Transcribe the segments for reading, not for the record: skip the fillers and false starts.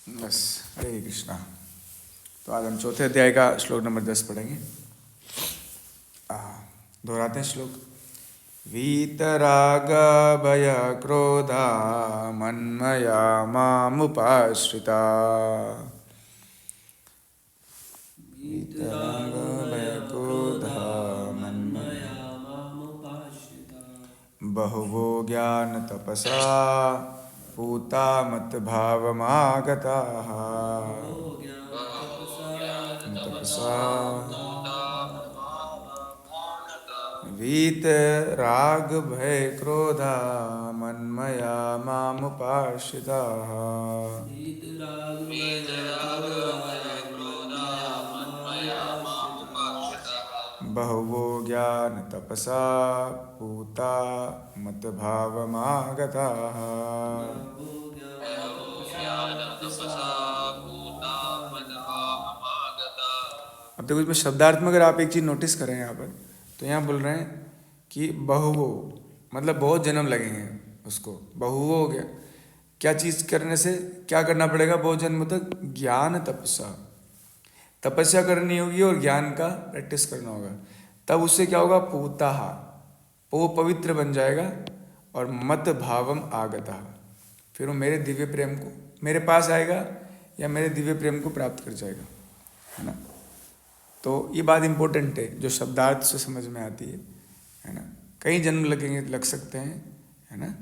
बस। हरे कृष्णा। तो आज हम चौथे अध्याय का श्लोक नंबर 10 पढ़ेंगे। दोहराते हैं श्लोक। वीतराग भय क्रोधा मन्मया मामुपाश्रिता। वीतराग भय क्रोधा मन्मया बहुवो ज्ञान तपसा पूता मत भावमागताः। तपसा वीत राग भय क्रोधा मन्मया मामुपाश्रिताः। बहुवो ज्ञान तपसा पूता मत भावमागताः। अब देखो इसमें शब्दार्थ में अगर आप एक चीज़ नोटिस करें यहाँ पर, तो यहाँ बोल रहे हैं कि बहुवो मतलब बहुत जन्म लगेंगे उसको। बहुवो हो गया, क्या चीज़ करने से क्या करना पड़ेगा बहुत जन्म तक? ज्ञान तपसा, तपस्या करनी होगी और ज्ञान का प्रैक्टिस करना होगा। तब उससे क्या होगा? पूताः, वो पवित्र बन जाएगा। और मत भावम आगता, फिर वो मेरे दिव्य प्रेम को मेरे पास आएगा या मेरे दिव्य प्रेम को प्राप्त कर जाएगा, है ना। तो ये बात इम्पोर्टेंट है जो शब्दार्थ से समझ में आती है ना। कई जन्म लगेंगे, लग सकते हैं, है ना।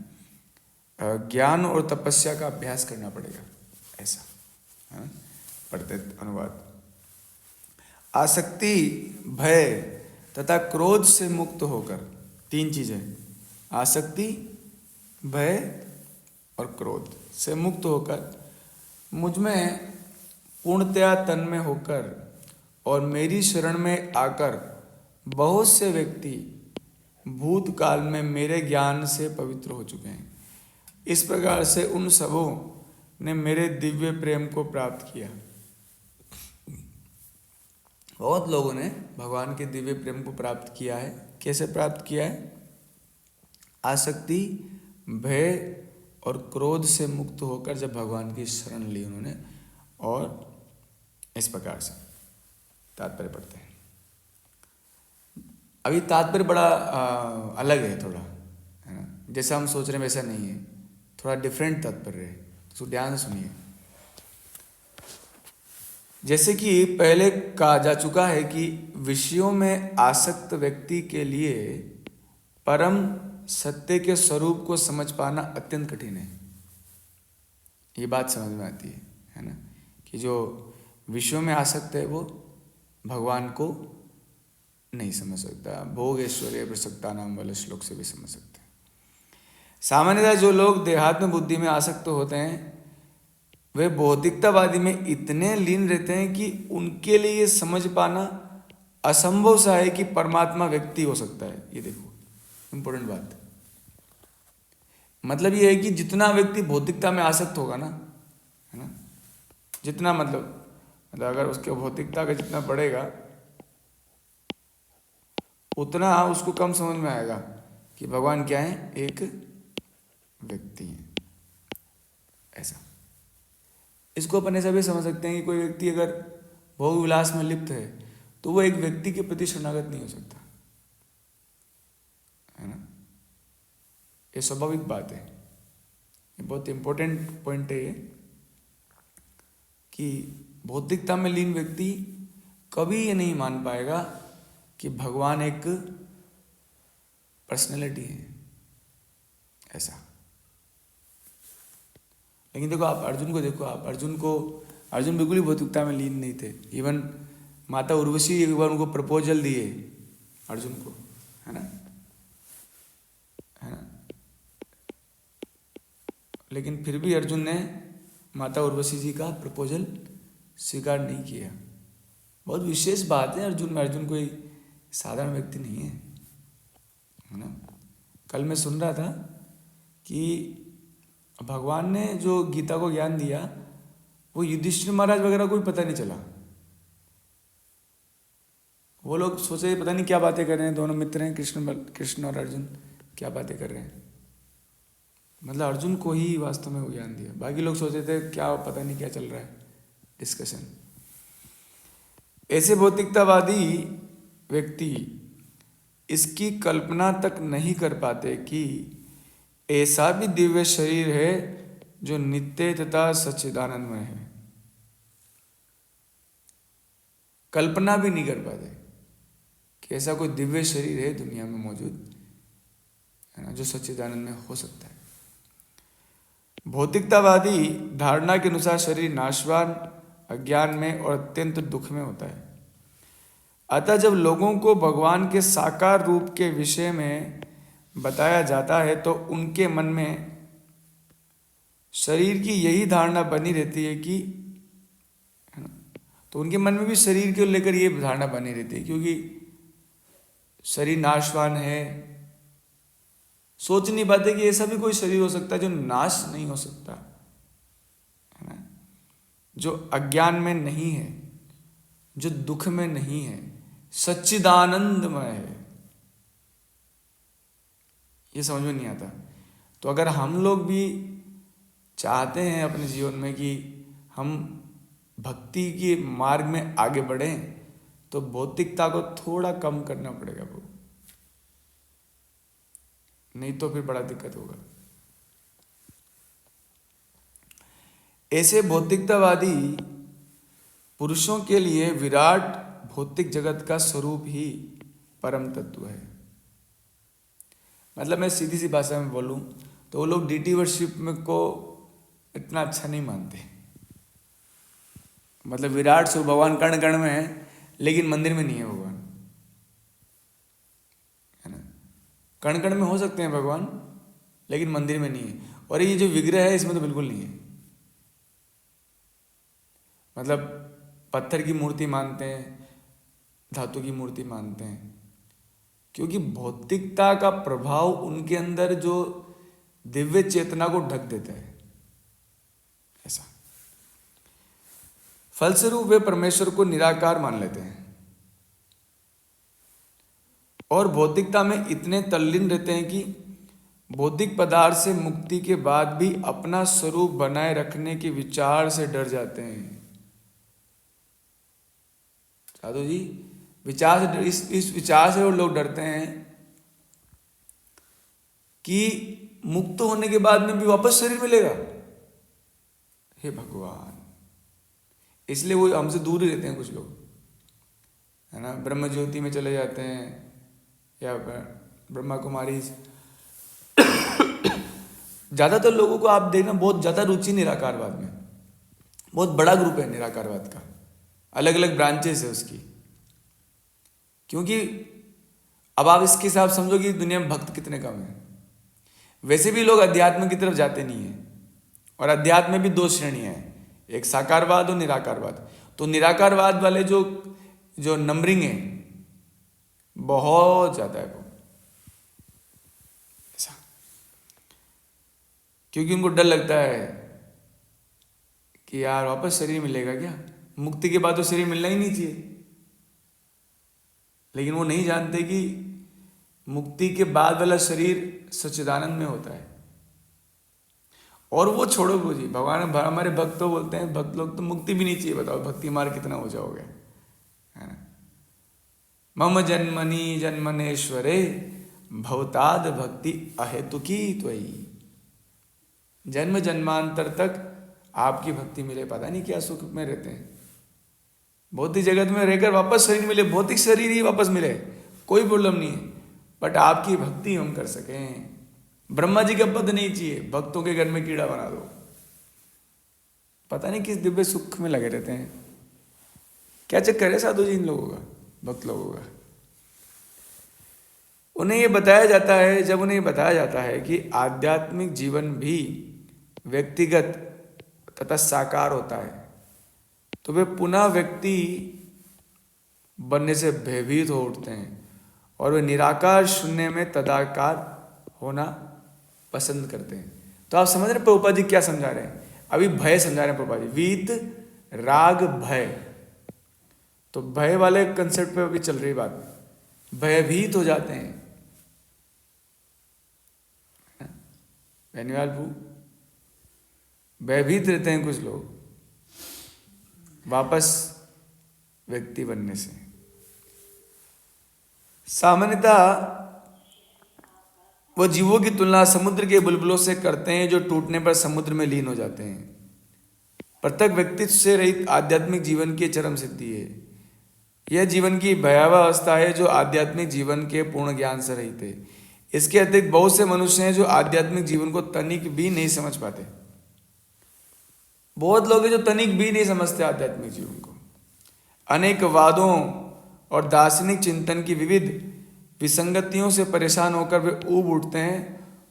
ज्ञान और तपस्या का अभ्यास करना पड़ेगा, ऐसा है ना। पढ़ते अनुवाद। आसक्ति, भय तथा क्रोध से मुक्त होकर, तीन चीजें, आसक्ति, भय और क्रोध से मुक्त होकर मुझ में पूर्णतया तन्मय होकर और मेरी शरण में आकर बहुत से व्यक्ति भूतकाल में मेरे ज्ञान से पवित्र हो चुके हैं। इस प्रकार से उन सबों ने मेरे दिव्य प्रेम को प्राप्त किया। बहुत लोगों ने भगवान के दिव्य प्रेम को प्राप्त किया है। कैसे प्राप्त किया है? आसक्ति, भय और क्रोध से मुक्त होकर जब भगवान की शरण ली उन्होंने, और इस प्रकार से तात्पर्य पढ़ते हैं। अभी तात्पर्य बड़ा अलग है थोड़ा, है ना। जैसा हम सोच रहे हैं वैसा नहीं है, थोड़ा डिफरेंट तात्पर्य है, तो ध्यान से सुनिए। जैसे कि पहले कहा जा चुका है कि विषयों में आसक्त व्यक्ति के लिए परम सत्य के स्वरूप को समझ पाना अत्यंत कठिन है। ये बात समझ में आती है ना, कि जो विषयों में आसक्त है वो भगवान को नहीं समझ सकता। भोग ऐश्वर्य प्रसक्ता नाम वाले श्लोक से भी समझ सकते हैं। सामान्यतः जो लोग देहात्म बुद्धि में आसक्त होते हैं वे भौतिकतावादी में इतने लीन रहते हैं कि उनके लिए ये समझ पाना असंभव सा है कि परमात्मा व्यक्ति हो सकता है। ये देखो इंपॉर्टेंट बात। मतलब ये है कि जितना व्यक्ति भौतिकता में आसक्त होगा ना, है ना, जितना मतलब अगर उसके भौतिकता का जितना बढ़ेगा उतना उसको कम समझ में आएगा कि भगवान क्या है, एक व्यक्ति है। ऐसा इसको अपन ऐसा भी समझ सकते हैं कि कोई व्यक्ति अगर भोग विलास में लिप्त है तो वो एक व्यक्ति के प्रति शरणागत नहीं हो सकता, है ना। ये स्वाभाविक बात है। ये बहुत इंपॉर्टेंट पॉइंट है ये, कि भौतिकता में लीन व्यक्ति कभी ये नहीं मान पाएगा कि भगवान एक पर्सनैलिटी है, ऐसा। लेकिन देखो आप अर्जुन को देखो, आप अर्जुन बिल्कुल ही भौतिकता में लीन नहीं थे। इवन माता उर्वशी एक बार उनको प्रपोजल दिए अर्जुन को, है ना, है ना। लेकिन फिर भी अर्जुन ने माता उर्वशी जी का प्रपोजल स्वीकार नहीं किया। बहुत विशेष बात है अर्जुन में। अर्जुन कोई साधारण व्यक्ति नहीं है ना। कल मैं सुन रहा था कि भगवान ने जो गीता को ज्ञान दिया वो युधिष्ठिर महाराज वगैरह को भी पता नहीं चला। वो लोग सोचे पता नहीं क्या बातें कर रहे हैं, दोनों मित्र हैं, कृष्ण और अर्जुन क्या बातें कर रहे हैं। मतलब अर्जुन को ही वास्तव में वो ज्ञान दिया, बाकी लोग सोचते थे क्या पता नहीं क्या चल रहा है डिस्कशन। ऐसे भौतिकतावादी व्यक्ति इसकी कल्पना तक नहीं कर पाते कि ऐसा भी दिव्य शरीर है जो नित्य तथा सच्चिदानंदमय है। कल्पना भी नहीं कर पाते कि ऐसा कोई दिव्य शरीर है दुनिया में मौजूद, है ना, जो सच्चिदानंद में हो सकता है। भौतिकतावादी धारणा के अनुसार शरीर नाशवान, अज्ञान में और अत्यंत दुख में होता है। अतः जब लोगों को भगवान के साकार रूप के विषय में बताया जाता है तो उनके मन में शरीर की यही धारणा बनी रहती है कि, है ना, तो उनके मन में भी शरीर को लेकर ये धारणा बनी रहती है, क्योंकि शरीर नाशवान है। सोच नहीं पाते कि ऐसा भी कोई शरीर हो सकता है जो नाश नहीं हो सकता, है ना, जो अज्ञान में नहीं है, जो दुख में नहीं है, सच्चिदानंदमय है। ये समझ में नहीं आता। तो अगर हम लोग भी चाहते हैं अपने जीवन में कि हम भक्ति के मार्ग में आगे बढ़ें, तो भौतिकता को थोड़ा कम करना पड़ेगा वो, नहीं तो फिर बड़ा दिक्कत होगा। ऐसे भौतिकतावादी पुरुषों के लिए विराट भौतिक जगत का स्वरूप ही परम तत्व है। मतलब मैं सीधी सी भाषा में बोलूं तो वो लोग डीटी वर्शिप में को इतना अच्छा नहीं मानते। मतलब विराट स्वरूप भगवान कण कण में है, लेकिन मंदिर में नहीं है भगवान, है ना। कण कण में हो सकते हैं भगवान, लेकिन मंदिर में नहीं है। और ये जो विग्रह है इसमें तो बिल्कुल नहीं है। मतलब पत्थर की मूर्ति मानते हैं, धातु की मूर्ति मानते हैं, क्योंकि भौतिकता का प्रभाव उनके अंदर जो दिव्य चेतना को ढक देता है, ऐसा। फलस्वरूप वे परमेश्वर को निराकार मान लेते हैं और भौतिकता में इतने तल्लीन रहते हैं कि भौतिक पदार्थ से मुक्ति के बाद भी अपना स्वरूप बनाए रखने के विचार से डर जाते हैं। साधु जी, विचार से, इस विचार से वो लोग डरते हैं कि मुक्त होने के बाद में भी वापस शरीर मिलेगा। हे भगवान, इसलिए वो हमसे दूर ही रहते हैं कुछ लोग, है ना। ब्रह्म ज्योति में चले जाते हैं या ब्रह्मा कुमारी। ज़्यादातर लोगों को आप देखना बहुत ज़्यादा रुचि निराकारवाद में, बहुत बड़ा ग्रुप है निराकारवाद का, अलग अलग ब्रांचेस है उसकी। क्योंकि अब आप इसके हिसाब समझो कि दुनिया में भक्त कितने कम हैं। वैसे भी लोग अध्यात्म की तरफ जाते नहीं हैं, और अध्यात्म में भी दो श्रेणियां हैं, एक साकारवाद और निराकारवाद। तो निराकारवाद वाले जो नंबरिंग है बहुत ज़्यादा है वो, ऐसा। क्योंकि उनको डर लगता है कि यार वापस शरीर मिलेगा क्या, मुक्ति के बाद तो शरीर मिलना ही नहीं चाहिए। लेकिन वो नहीं जानते कि मुक्ति के बाद वाला शरीर सच्चिदानंद में होता है। और वो छोड़ो वो जी, भगवान हमारे भक्त तो बोलते हैं, भक्त लोग तो मुक्ति भी नहीं चाहिए। बताओ भक्ति मार्ग कितना हो जाओगे, है ना। मम जन्मनि जन्मनेश्वरे भवताद भक्ति अहेतुकी त्वयि। जन्म जन्मांतर तक आपकी भक्ति मिले, पता नहीं क्या सुख में रहते हैं। भौतिक जगत में रहकर वापस शरीर मिले, भौतिक शरीर ही वापस मिले, कोई प्रॉब्लम नहीं है, बट आपकी भक्ति हम कर सकें। ब्रह्मा जी का पद नहीं चाहिए, भक्तों के घर में कीड़ा बना दो। पता नहीं किस दिव्य सुख में लगे रहते हैं। क्या चक्कर है साधु जी इन लोगों का, भक्त लोगों का। उन्हें ये बताया जाता है, जब उन्हें बताया जाता है कि आध्यात्मिक जीवन भी व्यक्तिगत तथा साकार होता है, तो वे पुनः व्यक्ति बनने से भयभीत हो उठते हैं और वे निराकार शून्य में तदाकार होना पसंद करते हैं। तो आप समझ रहे हैं प्रभुपाद जी क्या समझा रहे हैं? अभी भय समझा रहे हैं प्रभुपाद जी, वीत राग भय। तो भय वाले कंसेप्ट पे अभी चल रही बात, भयभीत हो जाते हैं, बेनीवाल भू भयभीत रहते हैं कुछ लोग वापस व्यक्ति बनने से। सामान्यतः वो जीवों की तुलना समुद्र के बुलबुलों से करते हैं जो टूटने पर समुद्र में लीन हो जाते हैं। प्रत्येक व्यक्तित्व से रहित आध्यात्मिक जीवन की चरम सिद्धि है। यह जीवन की भयावह अवस्था है जो आध्यात्मिक जीवन के पूर्ण ज्ञान से रहित है। इसके अतिरिक्त बहुत से मनुष्य हैं जो आध्यात्मिक जीवन को तनिक भी नहीं समझ पाते। बहुत लोग हैं जो तनिक भी नहीं समझते आध्यात्मिक जीवन को। अनेक वादों और दार्शनिक चिंतन की विविध विसंगतियों से परेशान होकर वे ऊब उठते हैं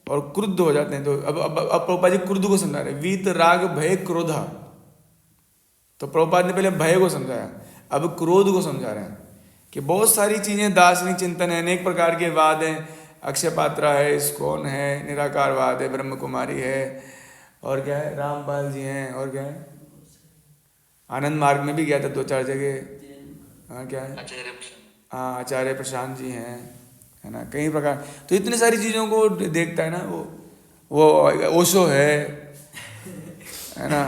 और क्रुद्ध हो जाते हैं। तो अब प्रभुपाद जी क्रुद्ध को समझा रहे, वीत राग भय क्रोधा। तो प्रभुपाद ने पहले भय को समझाया, अब क्रोध को समझा रहे हैं कि बहुत सारी चीजें दार्शनिक चिंतन है, अनेक प्रकार के वाद हैं। अक्षय पात्रा है, इस्कॉन है, निराकारवाद है, ब्रह्म कुमारी है, और क्या है, रामपाल जी हैं, और क्या है, आनंद मार्ग में भी गया था 2-4 जगह। हाँ क्या है, हाँ आचार्य प्रशांत जी हैं, है ना, कई प्रकार। तो इतनी सारी चीज़ों को देखता है ना वो ओशो है ना,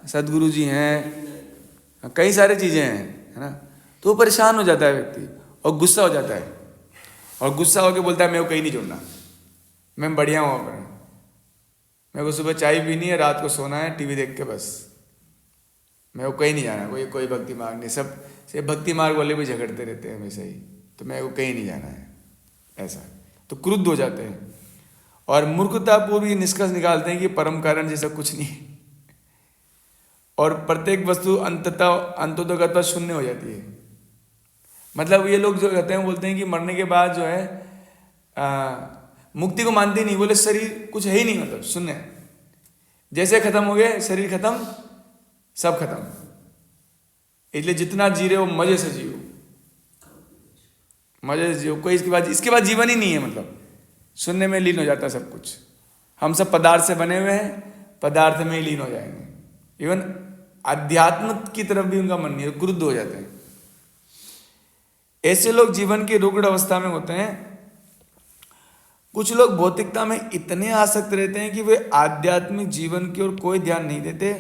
सदगुरु जी हैं, कई सारी चीज़ें हैं, है ना। तो परेशान हो जाता है व्यक्ति और गुस्सा हो जाता है, और गुस्सा होकर बोलता है मेरे को कहीं नहीं छोड़ना, मैं बढ़िया हूँ पर मेरे को सुबह चाय पीनी है, रात को सोना है, टीवी देख के बस, मेरे को कहीं नहीं जाना। कोई भक्ति मार्ग नहीं, सब से भक्ति मार्ग वाले भी झगड़ते रहते हैं हमेशा ही, तो मेरे को कहीं नहीं जाना है, ऐसा। तो क्रुद्ध हो जाते हैं और मूर्खतापूर्वक निष्कर्ष निकालते हैं कि परम कारण जैसा कुछ नहीं, और प्रत्येक वस्तु अंततः शून्य हो जाती है। मतलब ये लोग जो कहते हैं बोलते हैं कि मरने के बाद जो है मुक्ति को मानते ही नहीं, बोले शरीर कुछ है ही नहीं, मतलब शून्य, जैसे खत्म हो गए, शरीर खत्म, सब खत्म, इसलिए जितना जी रहे हो मजे से जियो, मजे से जियो, कोई इसके बाद जीवन ही नहीं है, मतलब शून्य में लीन हो जाता है सब कुछ। हम सब पदार्थ से बने हुए हैं, पदार्थ में ही लीन हो जाएंगे। इवन अध्यात्म की तरफ भी उनका मन नहीं है, क्रुद्ध हो जाते हैं। ऐसे लोग जीवन की रुग्ण अवस्था में होते हैं। कुछ लोग भौतिकता में इतने आसक्त रहते हैं कि वे आध्यात्मिक जीवन की ओर कोई ध्यान नहीं देते,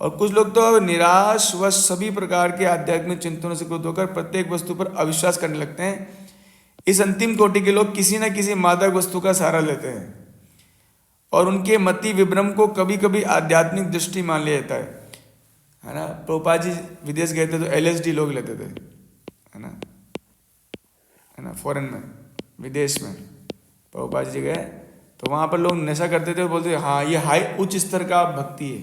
और कुछ लोग तो निराश व सभी प्रकार के आध्यात्मिक चिंतनों से क्रुद्ध होकर प्रत्येक वस्तु पर अविश्वास करने लगते हैं। इस अंतिम कोटि के लोग किसी न किसी मादक वस्तु का सहारा लेते हैं, और उनके मति विभ्रम को कभी कभी आध्यात्मिक दृष्टि मान लिया जाता है ना। प्रभुपाद जी विदेश गए थे तो LSD लोग लेते थे, है ना, फॉरेन में, विदेश में प्रभुपाद जी गए तो वहाँ पर लोग नशा करते थे और बोलते थे हाँ ये हाई उच्च स्तर का भक्ति है।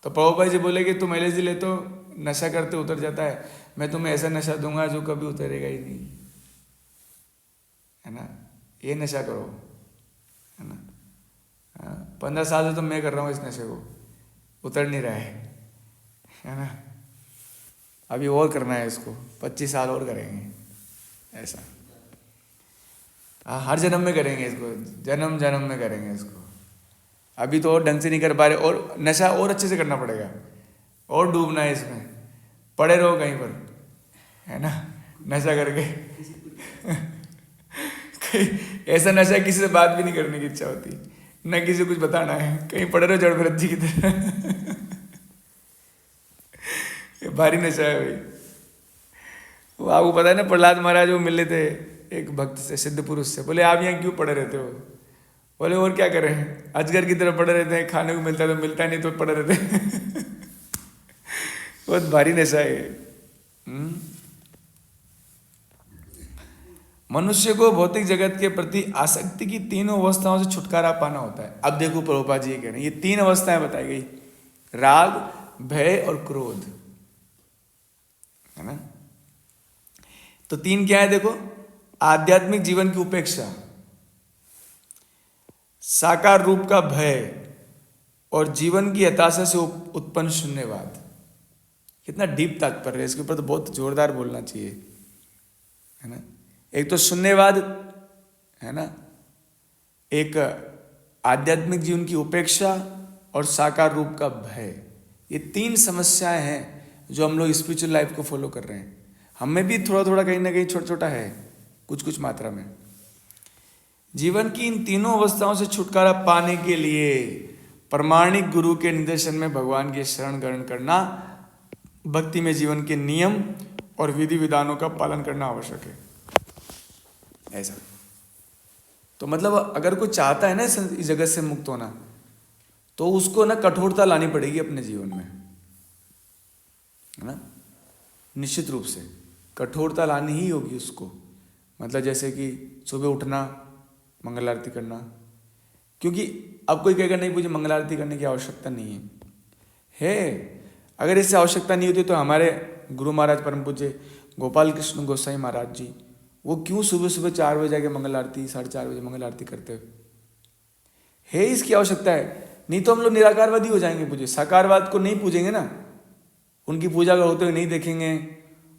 तो प्रभुपाद जी बोले कि तुम LSD ले तो नशा करते उतर जाता है, मैं तुम्हें ऐसा नशा दूंगा जो कभी उतरेगा ही नहीं, है ना, ये नशा करो, है ना। 15 साल से तो मैं कर रहा हूँ इस नशे को, उतर नहीं रहा है ना, अभी और करना है इसको, 25 साल और करेंगे ऐसा। हर जन्म में करेंगे इसको, जन्म जन्म में करेंगे इसको। अभी तो और ढंग से नहीं कर पा रहे, और नशा और अच्छे से करना पड़ेगा, और डूबना है इसमें, पड़े रहो कहीं पर, है ना, नशा करके ऐसा नशा किसी से बात भी नहीं करने की इच्छा होती, न किसी को कुछ बताना है, कहीं पड़े रहो जड़ भरत जी की तरह ये भारी नशा है भाई। वो आपको पता है ना, प्रहलाद महाराज वो मिले थे एक भक्त से, सिद्ध पुरुष से, बोले आप यहाँ क्यों पड़े रहते हो? बोले और क्या करें, अजगर की तरह पड़े रहते हैं, खाने को मिलता है तो मिलता नहीं तो पड़े रहते हैं बहुत भारी नशा है। मनुष्य को भौतिक जगत के प्रति आसक्ति की तीनों अवस्थाओं से छुटकारा पाना होता है। अब देखो प्रभुपाद जी कह रहे हैं, ये 3 अवस्थाएं बताई गई, राग, भय और क्रोध, है ना। तो 3 क्या है देखो, आध्यात्मिक जीवन की उपेक्षा, साकार रूप का भय, और जीवन की हताशा से उत्पन्न शून्यवाद। कितना डीप तात्पर्य है, इसके ऊपर तो बहुत जोरदार बोलना चाहिए, है ना। एक तो शून्यवाद, है ना, एक आध्यात्मिक जीवन की उपेक्षा, और साकार रूप का भय। ये 3 समस्याएं हैं जो हम लोग स्पिरिचुअल लाइफ को फॉलो कर रहे हैं। हमें भी थोड़ा थोड़ा कहीं ना कहीं छोटा छोटा है, कुछ कुछ मात्रा में, जीवन की इन तीनों अवस्थाओं से छुटकारा पाने के लिए प्रामाणिक गुरु के निर्देशन में भगवान की शरण ग्रहण करना, भक्ति में जीवन के नियम और विधि विधानों का पालन करना आवश्यक है। ऐसा तो मतलब अगर कोई चाहता है ना इस जगत से मुक्त होना, तो उसको ना कठोरता लानी पड़ेगी अपने जीवन में, है ना। निश्चित रूप से कठोरता लानी ही होगी उसको। मतलब जैसे कि सुबह उठना, मंगल आरती करना, क्योंकि अब कोई कहेगा नहीं मुझे मंगल आरती करने की आवश्यकता नहीं है। अगर इससे आवश्यकता नहीं होती तो हमारे गुरु महाराज परम पूज्य गोपाल कृष्ण गोसाई महाराज जी, वो क्यों सुबह सुबह 4 बजे जाके मंगल आरती, 4:30 बजे मंगल आरती करते है? इसकी आवश्यकता है। नहीं तो हम लोग निराकारवादी हो जाएंगे, पूजे साकारवाद को नहीं पूजेंगे ना, उनकी पूजा होते हुए नहीं देखेंगे,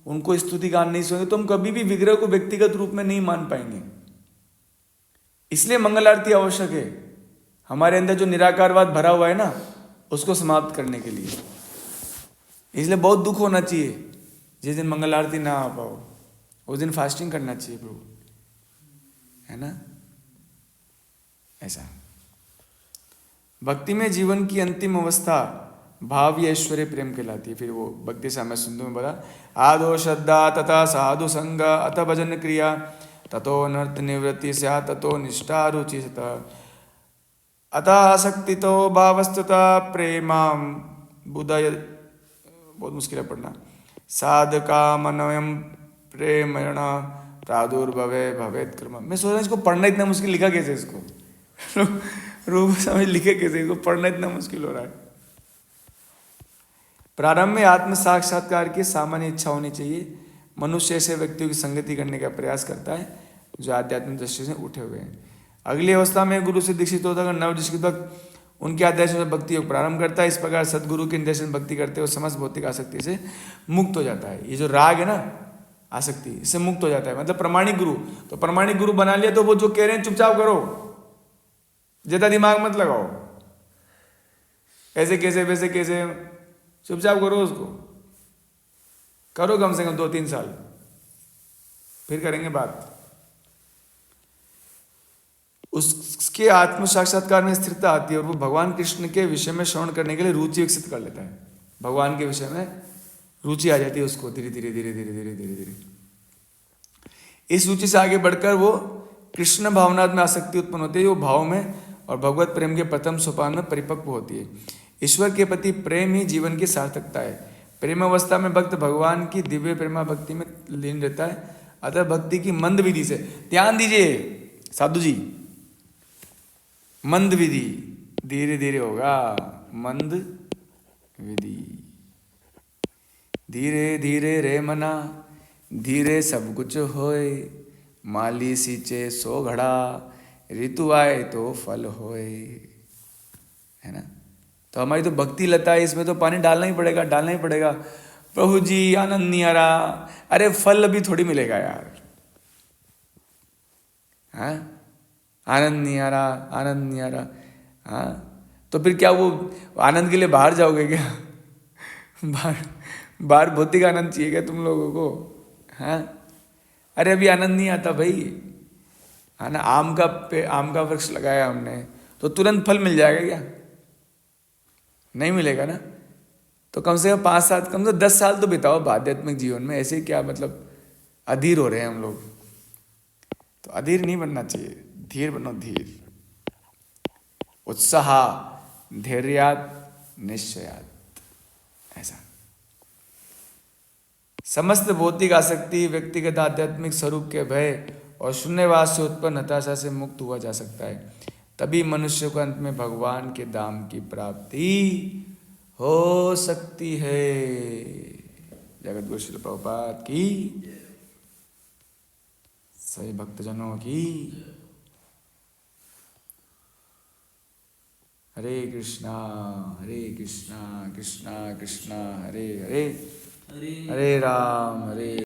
उनको स्तुति गान नहीं सुनेंगे, तो हम कभी भी विग्रह को व्यक्तिगत रूप में नहीं मान पाएंगे। इसलिए मंगल आरती आवश्यक है, हमारे अंदर जो निराकारवाद भरा हुआ है ना, उसको समाप्त करने के लिए। इसलिए बहुत दुख होना चाहिए जिस दिन मंगल आरती ना आ पाओ, उस दिन फास्टिंग करना चाहिए प्रभु, है ना। ऐसा भक्ति में जीवन की अंतिम अवस्था भाव या ऐश्वर्य प्रेम कहलाती है। फिर वो भक्ति साम्य सिंधु में बोला, आदो श्रद्धा तथा साधु संग अथ भजन क्रिया ततो नर्त निवृत्ति स्या ततो निष्ठा रुचि अतः आसक्तितो भावस्तुता प्रेमाम बुधय, बहुत मुश्किल है पढ़ना, साधका मनोयम प्रेमण प्रादुर्भवे भवेत कर्म। मैं सोच रहा हूँ इसको पढ़ना इतना मुश्किल लिखा कैसे, इसको रूप समझ लिखे कैसे, इसको पढ़ना इतना मुश्किल हो रहा है। प्रारंभ में आत्म साक्षात्कार की सामान्य इच्छा होनी चाहिए। मनुष्य ऐसे व्यक्तियों की संगति करने का प्रयास करता है जो आध्यात्मिक दृष्टि से उठे हुए हैं। अगली अवस्था में गुरु से दीक्षित होता है, नवदीक्षित भक्त उनके आदेश में भक्ति योग प्रारंभ करता है। इस प्रकार सदगुरु के निर्देशन भक्ति करते हुए समस्त भौतिक आसक्ति से मुक्त हो जाता है। ये जो राग है ना, आसक्ति, इससे मुक्त हो जाता है। मतलब प्रामाणिक गुरु, तो प्रामाणिक गुरु बना लिया तो वो जो कह रहे हैं चुपचाप करो, ज्यादा दिमाग मत लगाओ, ऐसे कैसे वैसे कैसे, चुपचाप करो, उसको करो कम से कम 2-3 साल, फिर करेंगे बात। उसके आत्म साक्षात्कार में स्थिरता आती है और वो भगवान कृष्ण के विषय में श्रवण करने के लिए रुचि विकसित कर लेता है। भगवान के विषय में रुचि आ जाती है उसको, धीरे धीरे धीरे धीरे धीरे धीरे धीरे। इस रुचि से आगे बढ़कर वो कृष्ण भावनात्म में आसक्ति उत्पन्न होती है, वो भाव में और भगवत प्रेम के प्रथम सोपान में परिपक्व होती है। ईश्वर के प्रति प्रेम ही जीवन की सार्थकता है। प्रेम अवस्था में भक्त भगवान की दिव्य प्रेमा भक्ति में लीन रहता है। अतः भक्ति की मंद विधि से, ध्यान दीजिए साधु जी, मंद विधि, धीरे धीरे होगा, मंद विधि, धीरे धीरे रे मना, धीरे सब कुछ होए, माली सींचे सो घड़ा, ऋतु आए तो फल होए, है ना। तो हमारी तो भक्ति लता है, इसमें तो पानी डालना ही पड़ेगा, डालना ही पड़ेगा। प्रभु जी आनंद नहीं आ रहा, अरे फल अभी थोड़ी मिलेगा यार, हाँ, आनंद नहीं आ रहा, आनंद नहीं आ रहा, हाँ, तो फिर क्या वो आनंद के लिए बाहर जाओगे क्या? बाहर भौतिक आनंद चाहिए क्या तुम लोगों को? हाँ, अरे अभी आनंद नहीं आता भाई, है ना। आम का वृक्ष लगाया हमने तो तुरंत फल मिल जाएगा क्या? नहीं मिलेगा ना। तो कम से कम 5-7, कम से कम 10 साल तो बिताओ आध्यात्मिक जीवन में। ऐसे क्या मतलब अधीर हो रहे हैं हम लोग, तो अधीर नहीं बनना चाहिए, धीर बनो, धीर, उत्साह, धैर्यात, निश्चयात, ऐसा। समस्त भौतिक आसक्ति, व्यक्तिगत आध्यात्मिक स्वरूप के भय और शून्यवास से उत्पन्न हताशा से मुक्त हुआ जा सकता है। तभी मनुष्य को अंत में भगवान के धाम की प्राप्ति हो सकती है। जगत गुरु श्रील प्रभुपाद की, सभी भक्तजनों की। हरे कृष्णा कृष्णा कृष्णा हरे हरे, हरे राम हरे